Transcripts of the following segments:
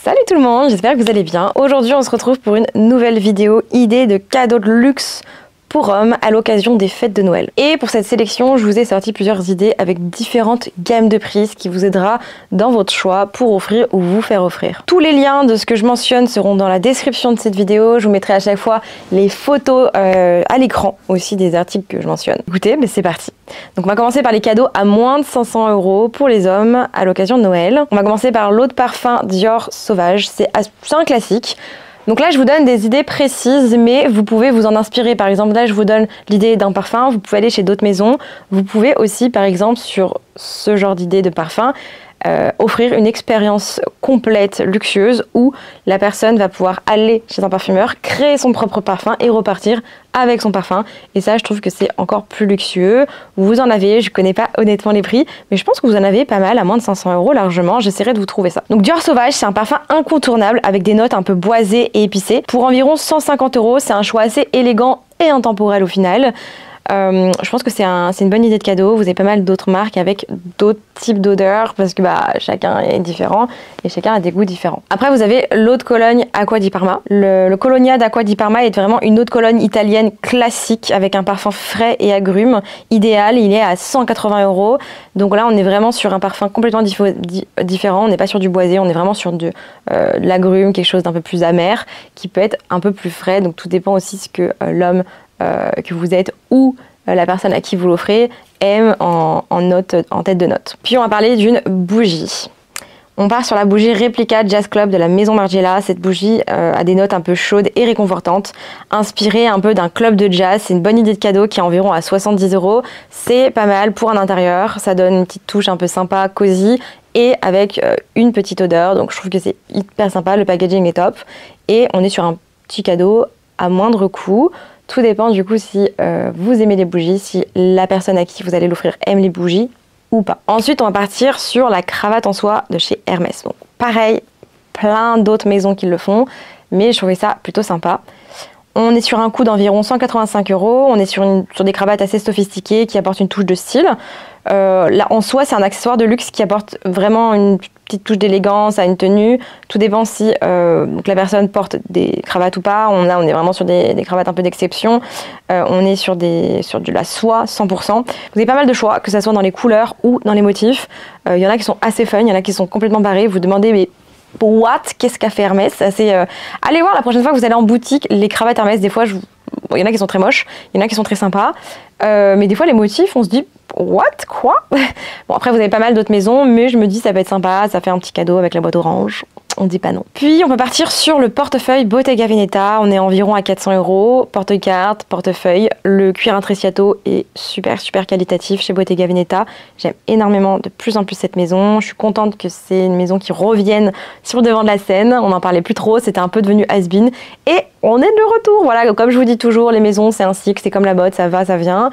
Salut tout le monde, j'espère que vous allez bien. Aujourd'hui on se retrouve pour une nouvelle vidéo idée de cadeaux de luxe pour hommes à l'occasion des fêtes de Noël. Et pour cette sélection, je vous ai sorti plusieurs idées avec différentes gammes de prix, ce qui vous aidera dans votre choix pour offrir ou vous faire offrir. Tous les liens de ce que je mentionne seront dans la description de cette vidéo. Je vous mettrai à chaque fois les photos à l'écran aussi des articles que je mentionne. Écoutez, mais c'est parti. Donc on va commencer par les cadeaux à moins de 500 € pour les hommes à l'occasion de Noël. On va commencer par l'eau de parfum Dior Sauvage, c'est un classique. Donc là, je vous donne des idées précises, mais vous pouvez vous en inspirer. Par exemple, là, je vous donne l'idée d'un parfum. Vous pouvez aller chez d'autres maisons. Vous pouvez aussi, par exemple, sur ce genre d'idée de parfum, offrir une expérience complète, luxueuse, où la personne va pouvoir aller chez un parfumeur, créer son propre parfum et repartir avec son parfum. Et ça, je trouve que c'est encore plus luxueux. Vous en avez, je connais pas honnêtement les prix, mais je pense que vous en avez pas mal, à moins de 500 € largement. J'essaierai de vous trouver ça. Donc Dior Sauvage, c'est un parfum incontournable avec des notes un peu boisées et épicées. Pour environ 150 €, c'est un choix assez élégant et intemporel au final. Je pense que c'est une bonne idée de cadeau. Vous avez pas mal d'autres marques avec d'autres types d'odeurs parce que chacun est différent et chacun a des goûts différents. Après, vous avez l'eau de Cologne Acqua di Parma. Le Colonia d'Acqua di Parma est vraiment une eau de Cologne italienne classique avec un parfum frais et agrumes. Idéal, il est à 180 €. Donc là, on est vraiment sur un parfum complètement différent. On n'est pas sur du boisé, on est vraiment sur de l'agrume, quelque chose d'un peu plus amer qui peut être un peu plus frais. Donc tout dépend aussi ce que l'homme que vous êtes ou la personne à qui vous l'offrez aime en tête de note. Puis on va parler d'une bougie. On part sur la bougie Replica Jazz Club de la Maison Margiela. Cette bougie a des notes un peu chaudes et réconfortantes, inspirée un peu d'un club de jazz. C'est une bonne idée de cadeau qui est environ à 70 €. C'est pas mal pour un intérieur, ça donne une petite touche un peu sympa, cosy, et avec une petite odeur. Donc je trouve que c'est hyper sympa, le packaging est top. Et on est sur un petit cadeau à moindre coût. Tout dépend du coup si vous aimez les bougies, si la personne à qui vous allez l'offrir aime les bougies ou pas. Ensuite, on va partir sur la cravate en soie de chez Hermès. Donc pareil, plein d'autres maisons qui le font, mais je trouvais ça plutôt sympa. On est sur un coût d'environ 185 €. On est sur des cravates assez sophistiquées qui apportent une touche de style. Là, en soi, c'est un accessoire de luxe qui apporte vraiment une petite touche d'élégance à une tenue. Tout dépend si donc la personne porte des cravates ou pas. Là, on est vraiment sur des cravates un peu d'exception. On est sur de la soie 100%. Vous avez pas mal de choix, que ce soit dans les couleurs ou dans les motifs. Il y en a qui sont assez fun, il y en a qui sont complètement barrés. Vous demandez, mais what? Qu'est-ce qu'a fait Hermès? Allez voir la prochaine fois que vous allez en boutique, les cravates Hermès, des fois, il y en a qui sont très moches, il y en a qui sont très sympas. Mais des fois, les motifs, on se dit, what? Quoi? Bon, après, vous avez pas mal d'autres maisons, mais je me dis, ça peut être sympa, ça fait un petit cadeau avec la boîte orange. On dit pas non. Puis, on peut partir sur le portefeuille Bottega Veneta. On est environ à 400 €. Porte-carte, portefeuille. Le cuir intrecciato est super qualitatif chez Bottega Veneta. J'aime énormément de plus en plus cette maison. Je suis contente que c'est une maison qui revienne sur le devant de la scène. On n'en parlait plus trop, c'était un peu devenu has-been. Et on est de retour. Voilà, comme je vous dis toujours, les maisons, c'est un cycle, c'est comme la botte, ça va, ça vient.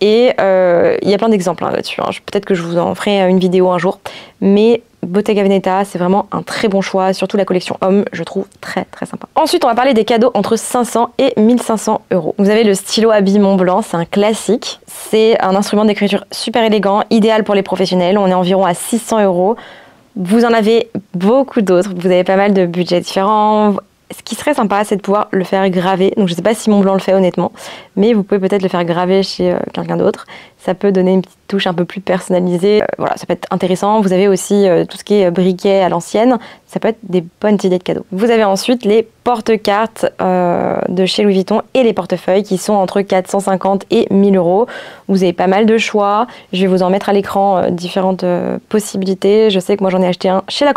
Et il y a plein d'exemples là-dessus. Peut-être que je vous en ferai une vidéo un jour. Mais Bottega Veneta, c'est vraiment un très bon choix, surtout la collection homme, je trouve très sympa. Ensuite, on va parler des cadeaux entre 500 et 1500 €. Vous avez le stylo à billes Montblanc, c'est un classique. C'est un instrument d'écriture super élégant, idéal pour les professionnels. On est environ à 600 €. Vous en avez beaucoup d'autres, vous avez pas mal de budgets différents. Ce qui serait sympa, c'est de pouvoir le faire graver. Donc je sais pas si Montblanc le fait honnêtement, mais vous pouvez peut-être le faire graver chez quelqu'un d'autre. Ça peut donner une petite touche un peu plus personnalisée. Voilà, ça peut être intéressant. Vous avez aussi tout ce qui est briquet à l'ancienne. Ça peut être des bonnes idées de cadeaux. Vous avez ensuite les porte-cartes de chez Louis Vuitton et les portefeuilles qui sont entre 450 et 1000 €. Vous avez pas mal de choix. Je vais vous en mettre à l'écran différentes possibilités. Je sais que moi j'en ai acheté un chez la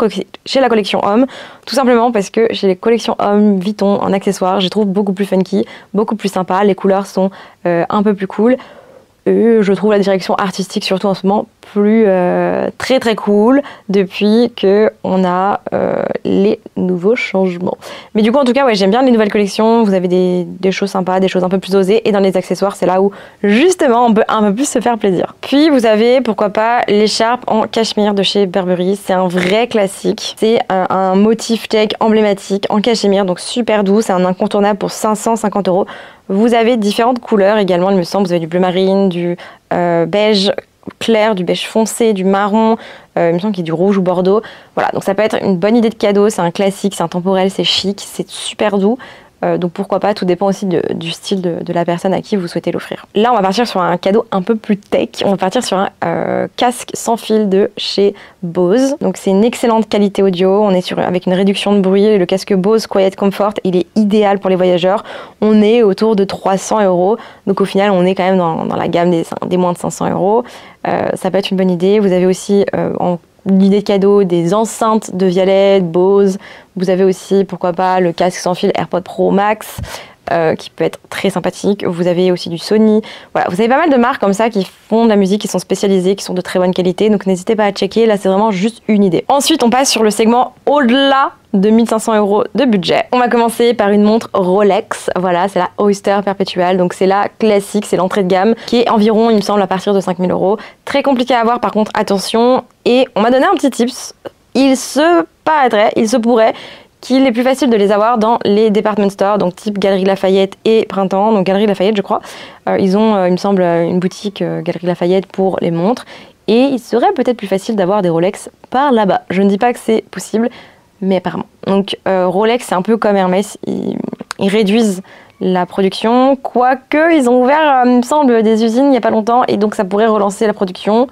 collection homme, tout simplement parce que chez les collections homme Vuitton en accessoires, je les trouve beaucoup plus funky, beaucoup plus sympa. Les couleurs sont un peu plus cool. Je trouve la direction artistique, surtout en ce moment, plus très cool depuis que on a les nouveaux changements. Mais du coup, en tout cas, ouais, j'aime bien les nouvelles collections. Vous avez des choses sympas, des choses un peu plus osées. Et dans les accessoires, c'est là où, justement, on peut un peu plus se faire plaisir. Puis, vous avez, pourquoi pas, l'écharpe en cachemire de chez Burberry. C'est un vrai classique. C'est un motif check emblématique en cachemire, donc super doux. C'est un incontournable pour 550 €. Vous avez différentes couleurs également, il me semble. Vous avez du bleu marine, du beige clair, du beige foncé, du marron, il me semble qu'il y a du rouge ou bordeaux. Voilà, donc ça peut être une bonne idée de cadeau, c'est un classique, c'est intemporel, c'est chic, c'est super doux. Donc pourquoi pas, tout dépend aussi du style de la personne à qui vous souhaitez l'offrir. Là, on va partir sur un cadeau un peu plus tech. On va partir sur un casque sans fil de chez Bose. Donc c'est une excellente qualité audio. On est avec une réduction de bruit. Le casque Bose Quiet Comfort, il est idéal pour les voyageurs. On est autour de 300 €. Donc au final, on est quand même dans la gamme des moins de 500 €. Ça peut être une bonne idée. Vous avez aussi l'idée de cadeau des enceintes de Vialet, Bose. Vous avez aussi, pourquoi pas, le casque sans fil AirPods Pro Max, qui peut être très sympathique. Vous avez aussi du Sony. Voilà, vous avez pas mal de marques comme ça qui font de la musique, qui sont spécialisées, qui sont de très bonne qualité. Donc n'hésitez pas à checker. Là, c'est vraiment juste une idée. Ensuite, on passe sur le segment au-delà de 1500 € de budget. On va commencer par une montre Rolex. Voilà, c'est la Oyster Perpetual. Donc c'est la classique, c'est l'entrée de gamme qui est environ, il me semble, à partir de 5000 €. Très compliqué à avoir, par contre, attention. Et on m'a donné un petit tips. Il se pourrait qu'il est plus facile de les avoir dans les department stores, donc type Galeries Lafayette et Printemps. Donc Galeries Lafayette, je crois. Ils ont, il me semble, une boutique Galeries Lafayette pour les montres. Et il serait peut-être plus facile d'avoir des Rolex par là-bas. Je ne dis pas que c'est possible, mais apparemment. Donc Rolex, c'est un peu comme Hermès, ils réduisent la production, quoique ils ont ouvert, il me semble, des usines il n'y a pas longtemps, et donc ça pourrait relancer la production.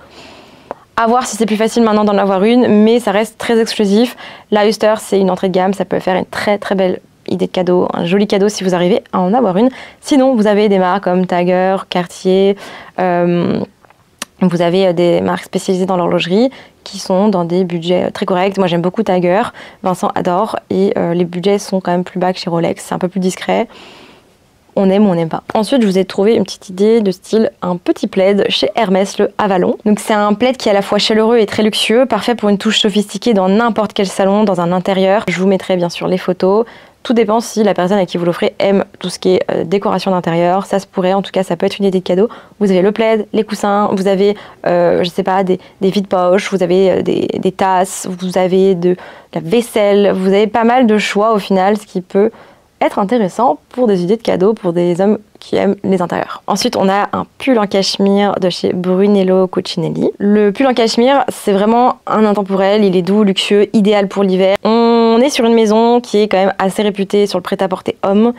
À voir si c'est plus facile maintenant d'en avoir une, mais ça reste très exclusif. La Oyster, c'est une entrée de gamme, ça peut faire une très très belle idée de cadeau, un joli cadeau si vous arrivez à en avoir une. Sinon, vous avez des marques comme Tiger, Cartier, vous avez des marques spécialisées dans l'horlogerie qui sont dans des budgets très corrects. Moi, j'aime beaucoup Tiger, Vincent adore, et les budgets sont quand même plus bas que chez Rolex, c'est un peu plus discret. On aime ou on n'aime pas. Ensuite, je vous ai trouvé une petite idée de style un petit plaid chez Hermès, le Avalon. Donc c'est un plaid qui est à la fois chaleureux et très luxueux, parfait pour une touche sophistiquée dans n'importe quel salon, dans un intérieur. Je vous mettrai bien sûr les photos. Tout dépend si la personne à qui vous l'offrez aime tout ce qui est décoration d'intérieur. Ça se pourrait, en tout cas, ça peut être une idée de cadeau. Vous avez le plaid, les coussins, vous avez, je sais pas, des vides-poches, vous avez des tasses, vous avez de la vaisselle, vous avez pas mal de choix au final, ce qui peut être intéressant pour des idées de cadeaux pour des hommes qui aiment les intérieurs. Ensuite, on a un pull en cachemire de chez Brunello Cucinelli. Le pull en cachemire, c'est vraiment un intemporel, il est doux, luxueux, idéal pour l'hiver. On est sur une maison qui est quand même assez réputée sur le prêt-à-porter homme.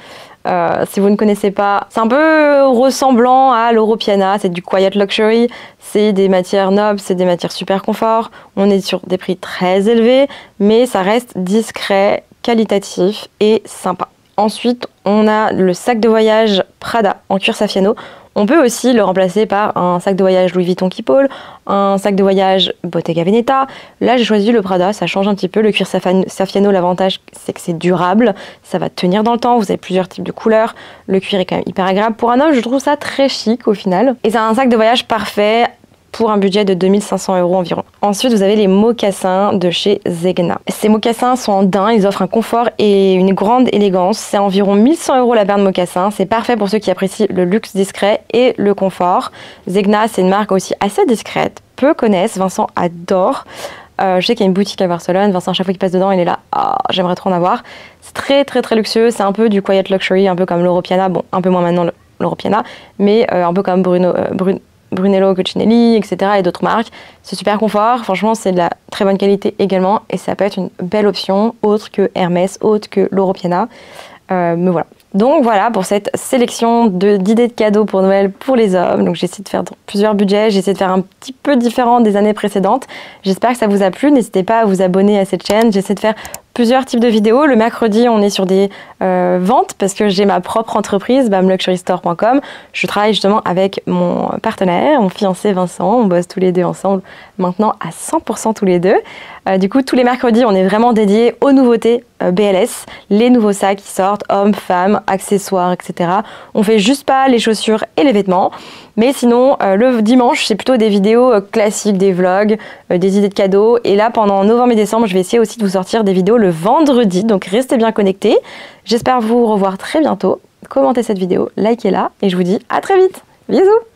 Si vous ne connaissez pas, c'est un peu ressemblant à Loro Piana, c'est du quiet luxury, c'est des matières nobles, c'est des matières super confort. On est sur des prix très élevés, mais ça reste discret, qualitatif et sympa. Ensuite, on a le sac de voyage Prada en cuir Saffiano. On peut aussi le remplacer par un sac de voyage Louis Vuitton Keepall, un sac de voyage Bottega Veneta. Là, j'ai choisi le Prada, ça change un petit peu. Le cuir Saffiano, l'avantage, c'est que c'est durable, ça va tenir dans le temps. Vous avez plusieurs types de couleurs. Le cuir est quand même hyper agréable. Pour un homme, je trouve ça très chic au final. Et c'est un sac de voyage parfait pour un budget de 2500 € environ. Ensuite, vous avez les mocassins de chez Zegna. Ces mocassins sont en daim, ils offrent un confort et une grande élégance. C'est environ 1100 € la paire de mocassins. C'est parfait pour ceux qui apprécient le luxe discret et le confort. Zegna, c'est une marque aussi assez discrète. Peu connaissent, Vincent adore. Je sais qu'il y a une boutique à Barcelone. Vincent, à chaque fois qu'il passe dedans, il est là. Ah, j'aimerais trop en avoir. C'est très très très luxueux. C'est un peu du quiet luxury, un peu comme Loro Piana. Bon, un peu moins maintenant Loro Piana, mais un peu comme Brunello Cucinelli, etc. et d'autres marques. C'est super confort, franchement c'est de la très bonne qualité également et ça peut être une belle option autre que Hermès, autre que Loro Piana. Mais voilà. Donc voilà pour cette sélection d'idées de cadeaux pour Noël pour les hommes. Donc j'ai essayé de faire plusieurs budgets, j'ai essayé de faire un petit peu différent des années précédentes. J'espère que ça vous a plu, n'hésitez pas à vous abonner à cette chaîne. J'essaie de faire plusieurs types de vidéos. Le mercredi, on est sur des ventes parce que j'ai ma propre entreprise, bamluxurystore.com. Je travaille justement avec mon partenaire, mon fiancé Vincent. On bosse tous les deux ensemble maintenant à 100% tous les deux. Du coup, tous les mercredis, on est vraiment dédié aux nouveautés BLS, les nouveaux sacs qui sortent, hommes, femmes, accessoires, etc. On fait juste pas les chaussures et les vêtements. Mais sinon, le dimanche, c'est plutôt des vidéos classiques, des vlogs, des idées de cadeaux. Et là, pendant novembre et décembre, je vais essayer aussi de vous sortir des vidéos le vendredi. Donc, restez bien connectés. J'espère vous revoir très bientôt. Commentez cette vidéo, likez-la et je vous dis à très vite. Bisous!